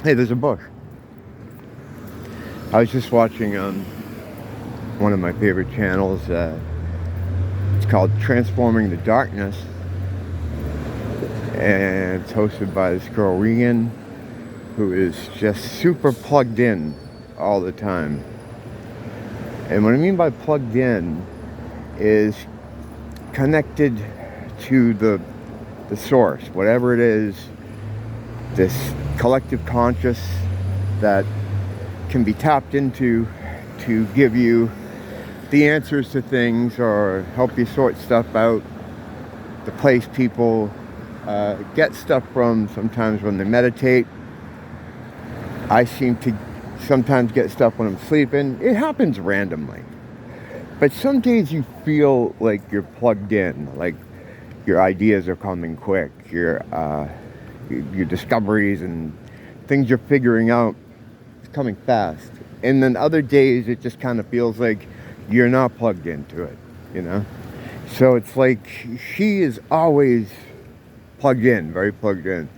Hey, there's a book. I was just watching one of my favorite channels. It's called Transforming the Darkness. And it's hosted by this girl, Regan, who is just super plugged in all the time. And what I mean by plugged in is connected to the source, whatever it is, this collective conscious that can be tapped into to give you the answers to things or help you sort stuff out. The place people get stuff from sometimes when they meditate. I seem to sometimes get stuff when I'm sleeping. It happens randomly. But some days you feel like you're plugged in, like your ideas are coming quick, your discoveries and things you're figuring out is coming fast. And then other days it just kind of feels like you're not plugged into it, you know? So it's like she is always plugged in, very plugged in.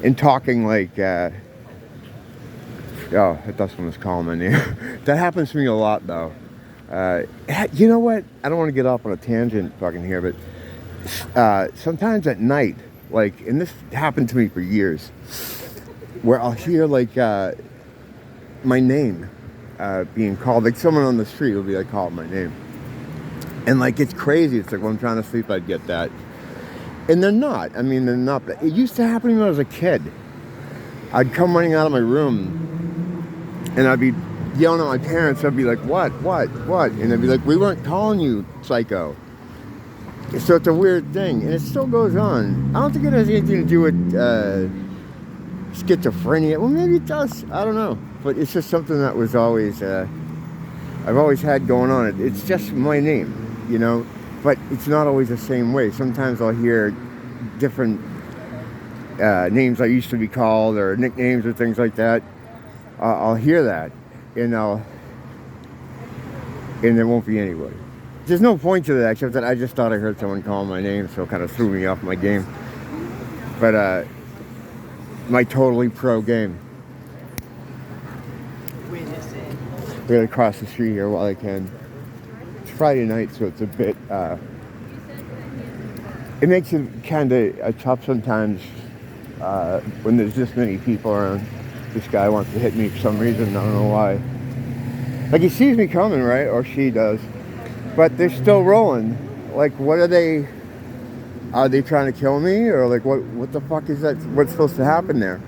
And talking like, oh, that's when it's calling my name. That happens to me a lot though. You know what? I don't want to get off on a tangent fucking here, but sometimes at night, like, and this happened to me for years, where I'll hear like my name being called, like someone on the street will be like calling my name, and like it's crazy. It's like when I'm trying to sleep, I'd get that, and they're not. I mean, they're not. It used to happen to me when I was a kid. I'd come running out of my room, and I'd be yelling at my parents. I'd be like, what? And they'd be like, we weren't calling you psycho. So it's a weird thing, and it still goes on. I don't think it has anything to do with schizophrenia. Well, maybe it does. I don't know. But it's just something that was always, I've always had going on. It's just my name, you know? But it's not always the same way. Sometimes I'll hear different names I used to be called, or nicknames or things like that. I'll hear that, and there won't be anybody. There's no point to that, except that I just thought I heard someone call my name, so it kind of threw me off my game. But my totally pro game. Where is it? We're gonna cross the street here while I can. It's Friday night, so it's a bit. It makes it kind of tough sometimes when there's this many people around. This guy wants to hit me for some reason. I don't know why. Like he sees me coming, right? Or she does. But they're still rolling. Like, what are they? Are they trying to kill me? Or like, what the fuck is that? What's supposed to happen there?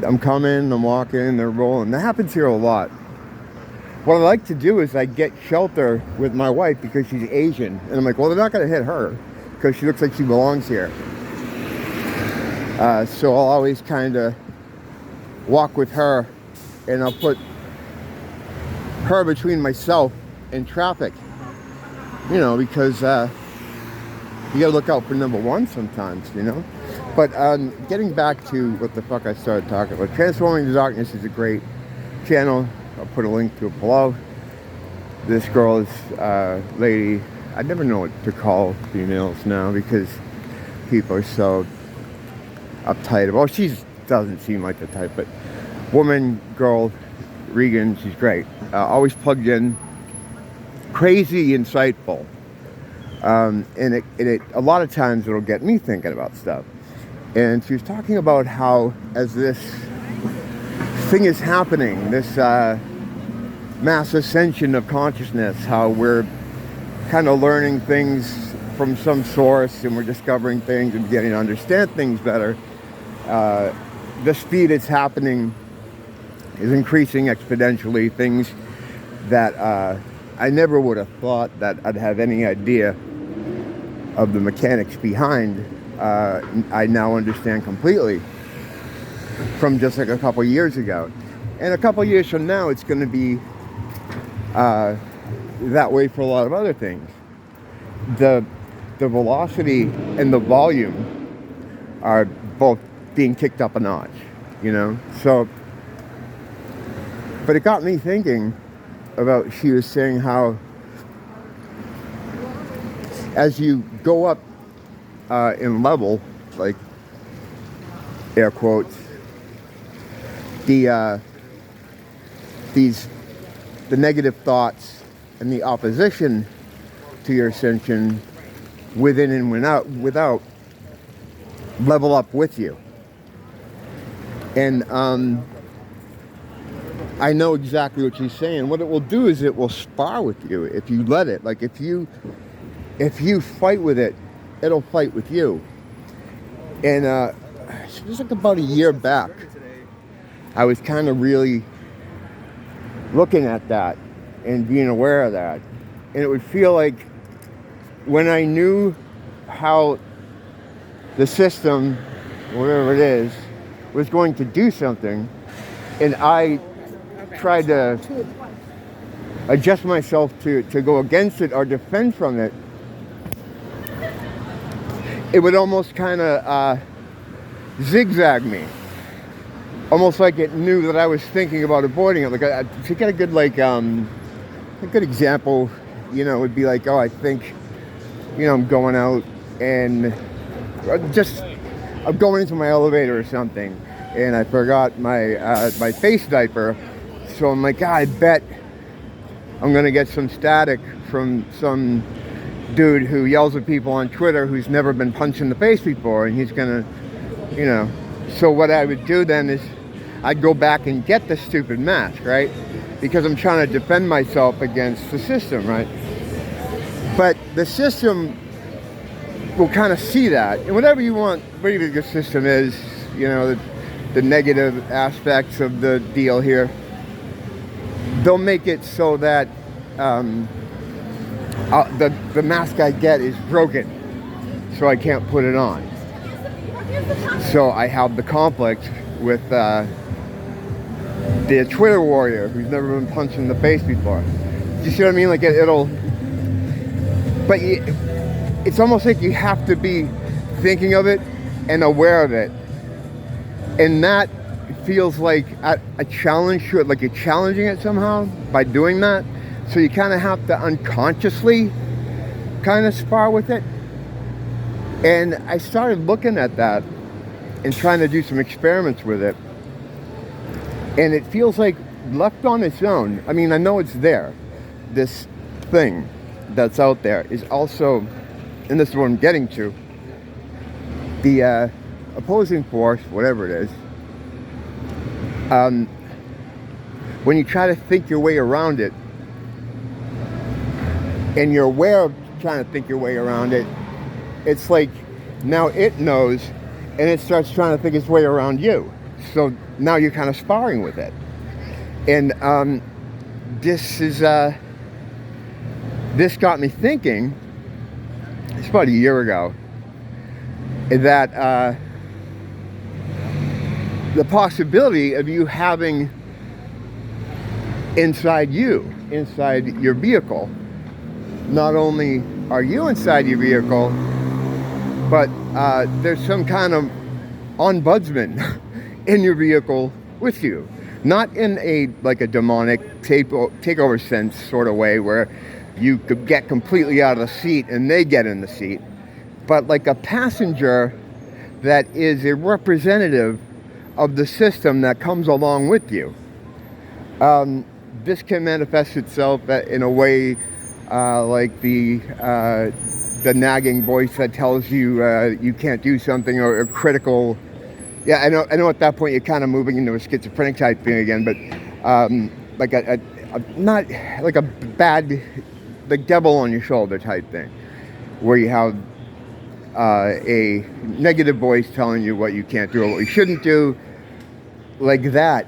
I'm coming, I'm walking, they're rolling. That happens here a lot. What I like to do is I get shelter with my wife because she's Asian. And I'm like, well, they're not going to hit her because she looks like she belongs here. So I'll always kind of walk with her, and I'll put her between myself and traffic. You know, because you gotta look out for number one sometimes, you know. But getting back to what the fuck I started talking about, Transforming the Darkness is a great channel. I'll put a link to it below. This girl is lady. I never know what to call females now because people are so uptight. Well, she doesn't seem like the type, but woman, girl, Regan, she's great. Always plugged in. Crazy insightful, and it a lot of times it'll get me thinking about stuff. And she was talking about how, as this thing is happening, this mass ascension of consciousness, how we're kind of learning things from some source, and we're discovering things and beginning to understand things better. The speed it's happening is increasing exponentially. Things that I never would have thought that I'd have any idea of the mechanics behind. I now understand completely from just like a couple years ago. And a couple years from now, it's going to be that way for a lot of other things. The velocity and the volume are both being kicked up a notch, you know? So, but it got me thinking about, she was saying how as you go up in level, like air quotes, the negative thoughts and the opposition to your ascension within and without level up with you. And I know exactly what she's saying. What it will do is it will spar with you if you let it. Like if you fight with it, it'll fight with you. And it was like about a year back, I was kind of really looking at that and being aware of that. And it would feel like when I knew how the system, whatever it is, was going to do something, and I tried to adjust myself to go against it or defend from it, it would almost kind of zigzag me. Almost like it knew that I was thinking about avoiding it. Like, to get a good, a good example, would be like, oh, I think, I'm going out and I'm going into my elevator or something, and I forgot my face diaper. So I'm like, I bet I'm going to get some static from some dude who yells at people on Twitter who's never been punched in the face before, and he's going to, So what I would do then is I'd go back and get the stupid mask, right? Because I'm trying to defend myself against the system, right? But the system will kind of see that. And whatever you want, whatever the system is, the negative aspects of the deal here, they'll make it so that the mask I get is broken, so I can't put it on. So I have the conflict with the Twitter warrior who's never been punched in the face before. Do you see what I mean? Like but it's almost like you have to be thinking of it and aware of it, and that feels like a challenge to it, like you're challenging it somehow by doing that. So you kind of have to unconsciously kind of spar with it. And I started looking at that and trying to do some experiments with it. And it feels like left on its own, I mean, I know it's there. This thing that's out there is also, and this is what I'm getting to, the opposing force, whatever it is, when you try to think your way around it, and you're aware of trying to think your way around it, it's like now it knows, and it starts trying to think its way around you. So now you're kind of sparring with it. And this got me thinking, it's about a year ago, that the possibility of you having inside your vehicle, not only are you inside your vehicle, but there's some kind of ombudsman in your vehicle with you. Not in a demonic takeover sense sort of way where you could get completely out of the seat and they get in the seat, but like a passenger that is a representative of the system that comes along with you. This can manifest itself in a way like the nagging voice that tells you you can't do something, or a critical. Yeah, I know. At that point, you're kind of moving into a schizophrenic type thing again, but like a not like a bad, like devil on your shoulder type thing, where you have a negative voice telling you what you can't do or what you shouldn't do. Like that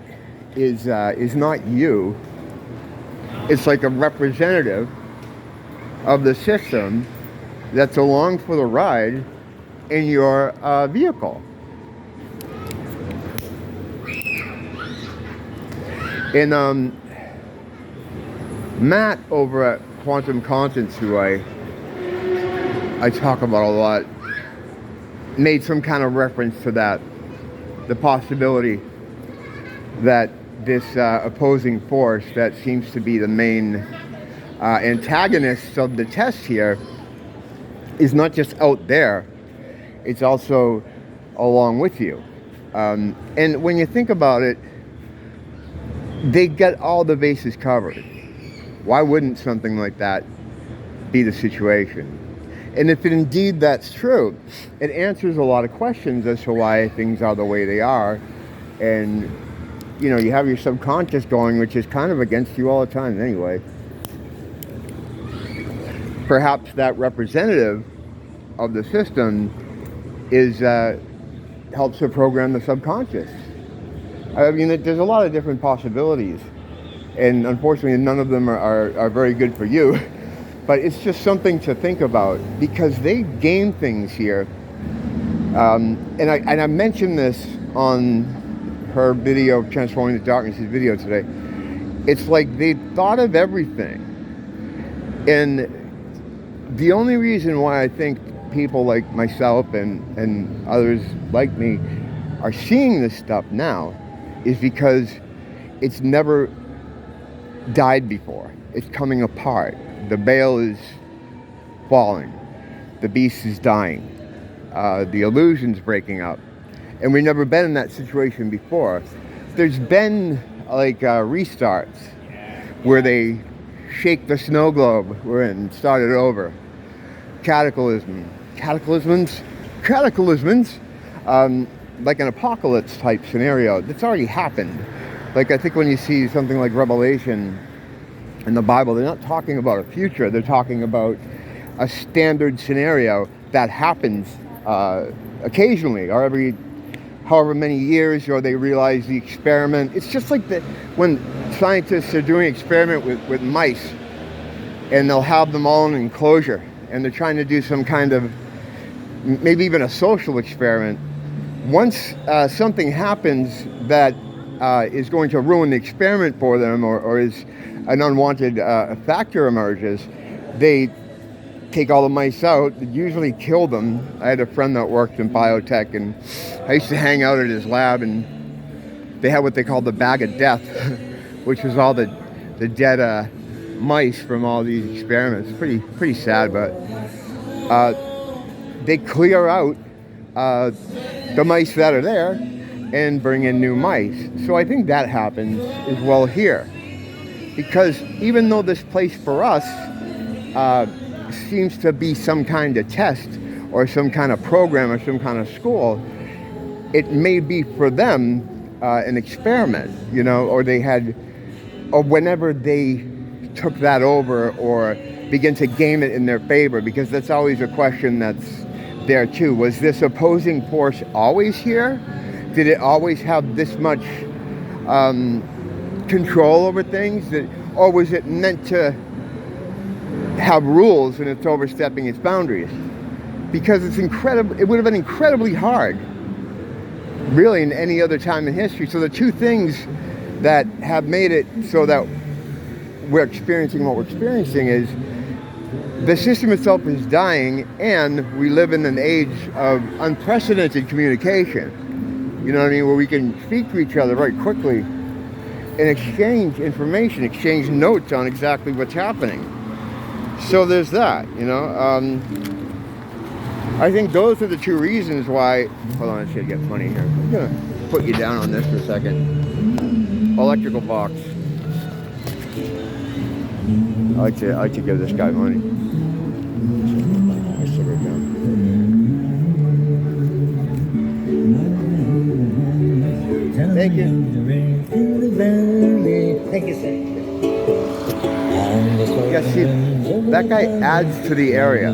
is not you. It's like a representative of the system that's along for the ride in your vehicle. And Matt over at Quantum Conscience, who I talk about a lot, made some kind of reference to that, the possibility that this opposing force that seems to be the main antagonist of the test here is not just out there, it's also along with you. And when you think about it, they get all the bases covered. Why wouldn't something like that be the situation? And if indeed that's true, it answers a lot of questions as to why things are the way they are. And, you know, you have your subconscious going, which is kind of against you all the time anyway. Perhaps that representative of the system is helps to program the subconscious. I mean, there's a lot of different possibilities, and unfortunately none of them are very good for you, but it's just something to think about, because they game things here. And I mentioned this on her video, Transforming the Darkness' video today. It's like they thought of everything. And the only reason why I think people like myself and others like me are seeing this stuff now is because it's never died before. It's coming apart. The veil is falling. The beast is dying. The illusion's breaking up. And we've never been in that situation before. There's been like restarts where they shake the snow globe and start it over. Cataclysms, like an apocalypse type scenario. That's already happened. Like, I think when you see something like Revelation in the Bible, they're not talking about a future. They're talking about a standard scenario that happens occasionally, or every however many years, or they realize the experiment. It's just like when scientists are doing an experiment with mice, and they'll have them all in an enclosure, and they're trying to do some kind of, maybe even a social experiment. Once something happens that is going to ruin the experiment for them, or is an unwanted factor emerges, they take all the mice out, usually kill them. I had a friend that worked in biotech, and I used to hang out at his lab, and they had what they called the bag of death, which was all the dead mice from all these experiments. Pretty sad, but they clear out the mice that are there and bring in new mice. So I think that happens as well here, because even though this place for us seems to be some kind of test or some kind of program or some kind of school, it may be for them an experiment, you know, or whenever they took that over or begin to game it in their favor, because that's always a question that's there too. Was this opposing force always here? Did it always have this much control over things? Or was it meant to have rules and it's overstepping its boundaries? Because it would have been incredibly hard, really, in any other time in history. So the two things that have made it so that we're experiencing what we're experiencing is the system itself is dying, and we live in an age of unprecedented communication. You know what I mean? Where we can speak to each other very quickly and exchange information, exchange notes on exactly what's happening. So there's that, you know. I think those are the two reasons why. Hold on, I should get funny here. I'm gonna put you down on this for a second. Electrical box. I like to give this guy money. My cigarette down. Thank you. Thank you, sir. Yeah, see, that guy adds to the area.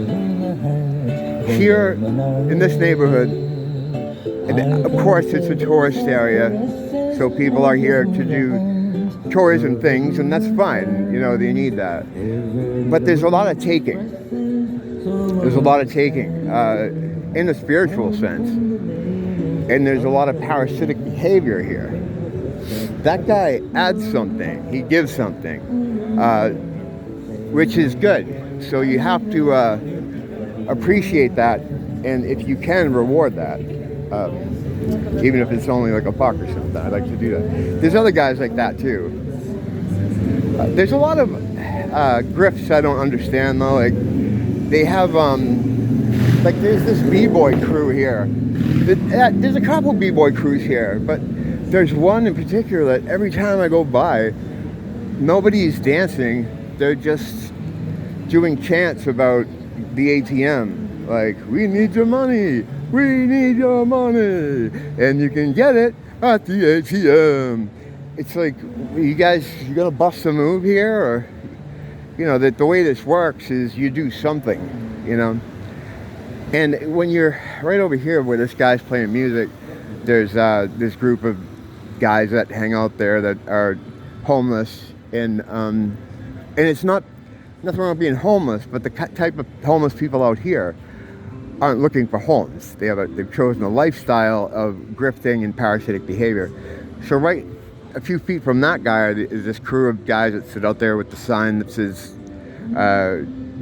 Here in this neighborhood, and of course it's a tourist area, so people are here to do tourism things, and that's fine, you know, they need that. But there's a lot of taking. There's a lot of taking in the spiritual sense, and there's a lot of parasitic behavior here. That guy adds something, he gives something, which is good. So you have to appreciate that, and if you can, reward that. Even if it's only like $1 or something. I like to do that. There's other guys like that too. There's a lot of grifts I don't understand though. Like they have Like there's this b-boy crew here. There's a couple b-boy crews here, but there's one in particular that every time I go by, nobody's dancing. They're just doing chants about the ATM. Like, we need your money. We need your money. And you can get it at the ATM. It's like, you guys, you gonna bust a move here? Or, you know, that the way this works is you do something, you know? And when you're right over here where this guy's playing music, there's this group of guys that hang out there that are homeless, and it's not nothing wrong with being homeless, but the type of homeless people out here aren't looking for homes. They've chosen a lifestyle of grifting and parasitic behavior. So right a few feet from that guy is this crew of guys that sit out there with the sign that says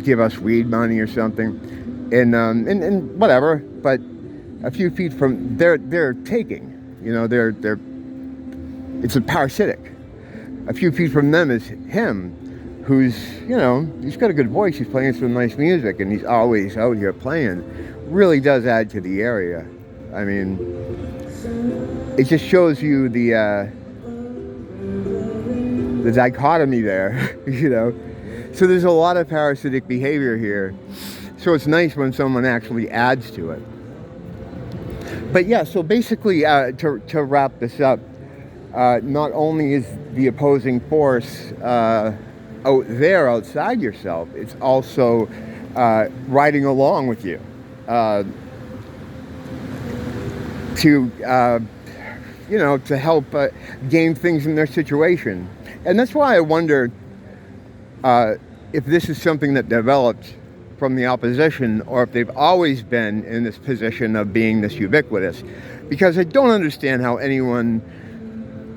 "Give us weed money" or something, and whatever. But a few feet from they're taking. You know, it's a parasitic. A few feet from them is him, who's, you know, he's got a good voice. He's playing some nice music, and he's always out here playing. Really does add to the area. I mean, it just shows you the dichotomy there, you know. So there's a lot of parasitic behavior here. So it's nice when someone actually adds to it. But yeah, so basically, to wrap this up, not only is the opposing force out there outside yourself, it's also riding along with you to you know, to help gain things in their situation. And that's why I wonder if this is something that developed from the opposition, or if they've always been in this position of being this ubiquitous. Because I don't understand how anyone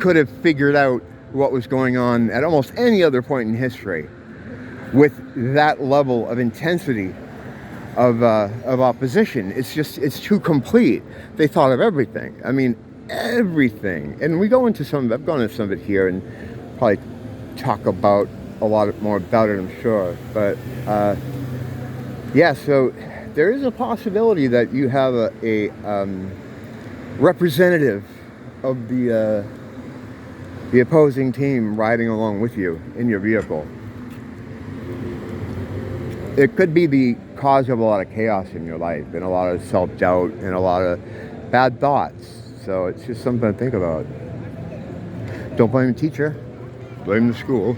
could have figured out what was going on at almost any other point in history with that level of intensity of opposition. It's too complete. They thought of everything. I mean, everything. And we go into some of it. I've gone into some of it here and probably talk about a lot more about it, I'm sure. But yeah, so there is a possibility that you have a representative of the opposing team riding along with you in your vehicle. It could be the cause of a lot of chaos in your life, and a lot of self-doubt, and a lot of bad thoughts. So it's just something to think about. Don't blame the teacher, blame the school.